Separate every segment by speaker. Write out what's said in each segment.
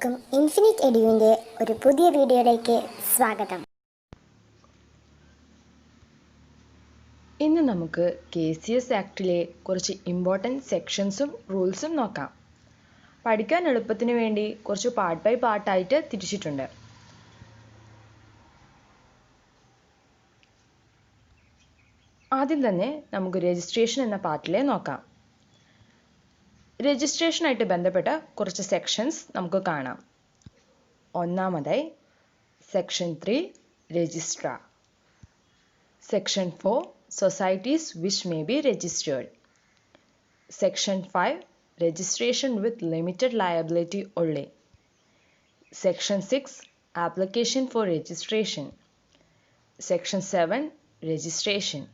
Speaker 1: എല്ലാവർക്കും ഇൻഫിനിറ്റ് എഡ്യൂവിൻ്റെ ഒരു പുതിയ വീഡിയോയിലേക്ക് സ്വാഗതം.
Speaker 2: ഇന്ന് നമുക്ക് KCS ആക്ടിലെ കുറച്ച് ഇമ്പോർട്ടൻറ്റ് സെക്ഷൻസും റൂൾസും നോക്കാം. പഠിക്കാൻ എളുപ്പത്തിന് വേണ്ടി കുറച്ച് പാർട്ട് ബൈ പാർട്ടായിട്ട് തിരിച്ചിട്ടുണ്ട്. ആദ്യം തന്നെ നമുക്ക് രജിസ്ട്രേഷൻ എന്ന പാർട്ടിലെ നോക്കാം. രജിസ്ട്രേഷനായിട്ട് ബന്ധപ്പെട്ട കുറച്ച് സെക്ഷൻസ് നമുക്ക് കാണാം. ഒന്നാമതായി section 3 registrar, section 4 societies which may be registered, section 5 registration with limited liability only, section 6 application for registration, section 7 registration,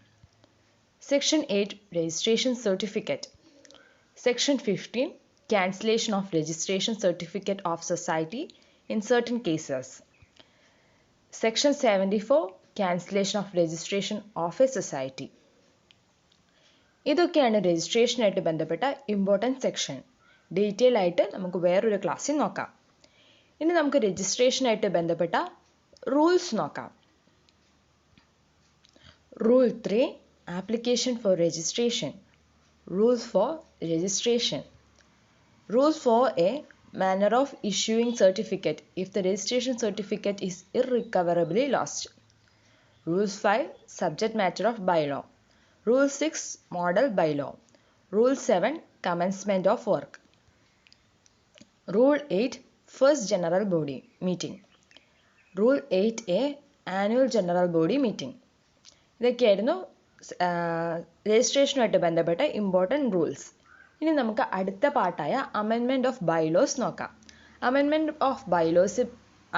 Speaker 2: section 8 registration certificate, section 15 cancellation of registration certificate of society in certain cases, section 74 cancellation of registration of a society. ഇതൊക്കെയാണ് രജിസ്ട്രേഷനായിട്ട് ബന്ധപ്പെട്ട important section. Detail ആയിട്ട് നമുക്ക് വേറൊരു ക്ലാസ്സിൽ നോക്കാം. ഇനി നമുക്ക് രജിസ്ട്രേഷനായിട്ട് ബന്ധപ്പെട്ട റൂൾസ് നോക്കാം. Rule 3 application for registration. Rules for registration. Rules for A manner of issuing certificate if the registration certificate is irrecoverably lost. Rules 5 subject matter of bylaw. Rule 6 model bylaw. Rule 7 commencement of work. Rule 8 first general body meeting. Rule 8A annual general body meeting. ഇതൊക്കെയായിരുന്നു രജിസ്ട്രേഷനുമായിട്ട് ബന്ധപ്പെട്ട important rules. ഇനി നമുക്ക് അടുത്ത പാർട്ടായ amendment of bylaws നോക്കാം. Amendment of bylaws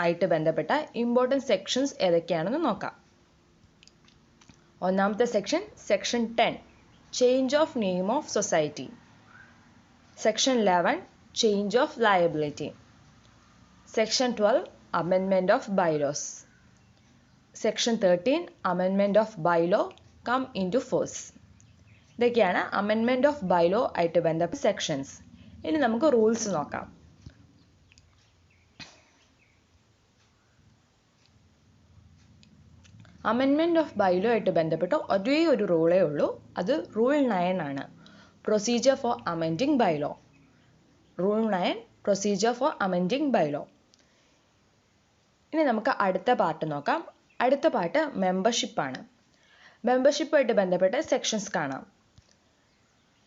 Speaker 2: ആയിട്ട് ബന്ധപ്പെട്ട important sections ഏതൊക്കെയാണെന്ന് നോക്കാം. ഒന്നാമത്തെ section 10 change of name of society, section 11 change of liability, section 12 amendment of bylaws, section 13 amendment of bylaw come into force. ഇതൊക്കെയാണ് അമെൻമെൻറ്റ് ഓഫ് ബൈലോ ആയിട്ട് ബന്ധപ്പെട്ട sections. ഇനി നമുക്ക് റൂൾസ് നോക്കാം. അമെൻമെൻറ്റ് ഓഫ് ബൈലോ ആയിട്ട് ബന്ധപ്പെട്ട് ഒരേ ഒരു റൂളേ ഉള്ളൂ. അത് റൂൾ 9 ആണ്. Procedure for amending bylaw. Rule 9 procedure for amending bylaw. ഇനി നമുക്ക് അടുത്ത പാർട്ട് നോക്കാം. അടുത്ത പാർട്ട് മെമ്പർഷിപ്പാണ്. മെമ്പർഷിപ്പുമായിട്ട് ബന്ധപ്പെട്ട സെക്ഷൻസ് കാണാം.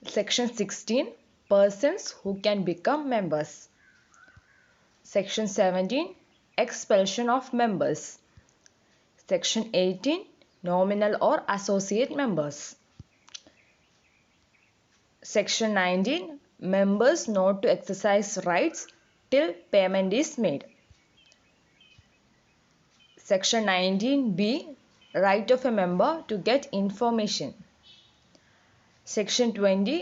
Speaker 2: Section 16 persons who can become members, section 17 expulsion of members, section 18 nominal or associate members, section 19 members not to exercise rights till payment is made, section 19B right of a member to get information, section 20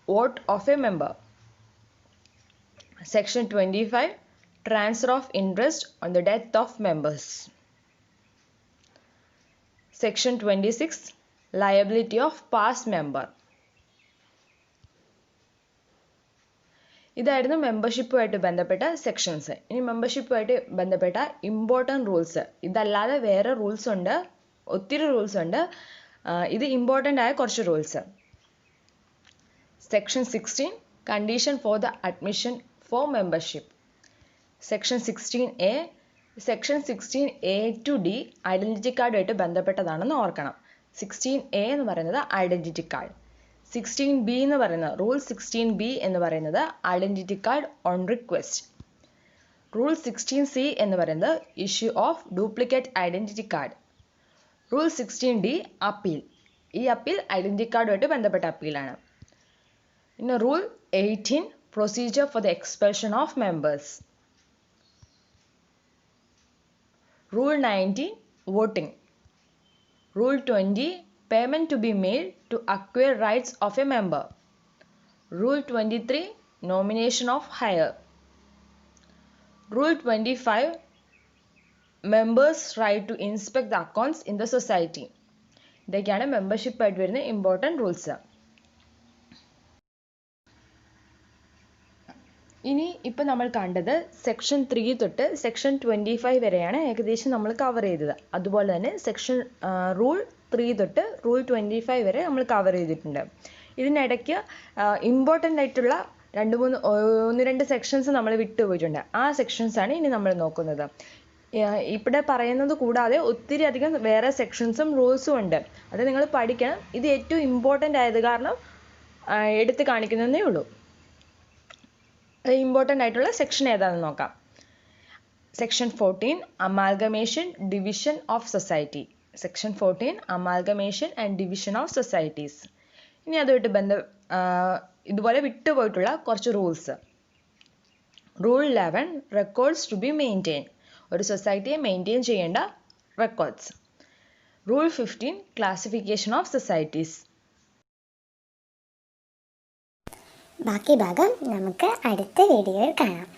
Speaker 2: vote of a member, section 25 transfer of interest on the death of members, section 26 liability of past member. ഇതായിരുന്നു മെമ്പർഷിപ്പുമായിട്ട് ബന്ധപ്പെട്ട sections. ഇനി മെമ്പർഷിപ്പുമായിട്ട് ബന്ധപ്പെട്ട important rules. ഇതല്ലാതെ വേറെ rules ഉണ്ട്, ഒത്തിരി rules ഉണ്ട്. ഇത് ഇമ്പോർട്ടൻ്റ് ആയ കുറച്ച് rules. Section 16 condition for the admission for membership. Section 16A section 16A to D identity കാർഡുമായിട്ട് ബന്ധപ്പെട്ടതാണെന്ന് ഓർക്കണം. 16A എന്ന് പറയുന്നത് ഐഡൻറ്റിറ്റി കാർഡ്, 16B എന്ന് പറയുന്നത് റൂൾ 16B എന്ന് പറയുന്നത് identity card on request, rule 16C എന്ന് പറയുന്നത് issue of duplicate identity card, rule 16D appeal. ഈ അപ്പീൽ ഐഡൻറ്റിറ്റി കാർഡുമായിട്ട് ബന്ധപ്പെട്ട അപ്പീലാണ്. പിന്നെ rule 18 procedure for the expulsion of members, Rule 19 voting, Rule 20 payment to be made to acquire rights of a member, Rule 23 nomination of hire, Rule 25 members right to inspect the accounts in the society. ഇതൊക്കെയാണ് membership ആയിട്ട് വരുന്ന important rules. ഇനി ഇപ്പം നമ്മൾ കണ്ടത് section 3 തൊട്ട് section 25 വരെയാണ് ഏകദേശം നമ്മൾ കവർ ചെയ്തത്. അതുപോലെ തന്നെ റൂൾ 3 തൊട്ട് റൂൾ 25 വരെ നമ്മൾ കവർ ചെയ്തിട്ടുണ്ട്. ഇതിനിടയ്ക്ക് ഇമ്പോർട്ടൻ്റ് ആയിട്ടുള്ള 1-2 സെക്ഷൻസ് നമ്മൾ വിട്ടുപോയിട്ടുണ്ട്. ആ സെക്ഷൻസാണ് ഇനി നമ്മൾ നോക്കുന്നത്. ഇവിടെ പറയുന്നത് കൂടാതെ ഒത്തിരി അധികം വേറെ സെക്ഷൻസും റൂൾസും ഉണ്ട്. അത് നിങ്ങൾ പഠിക്കണം. ഇത് ഏറ്റവും ഇമ്പോർട്ടൻ്റ് ആയത് കാരണം എടുത്ത് കാണിക്കുന്നതേ ഉള്ളൂ. ഇമ്പോർട്ടൻ്റ് ആയിട്ടുള്ള സെക്ഷൻ ഏതാണെന്ന് നോക്കാം. Section 14 amalgamation division of society. Section 14 amalgamation and division of societies. ഇനി അതുമായിട്ട് ഇതുപോലെ വിട്ടുപോയിട്ടുള്ള കുറച്ച് rules. Rule 11 records to be maintain. ഒരു സൊസൈറ്റിയെ മെയിൻറ്റെയിൻ ചെയ്യേണ്ട records. Rule 15 classification of societies.
Speaker 1: ബാക്കി ഭാഗം നമുക്ക് അടുത്ത വീഡിയോയിൽ കാണാം.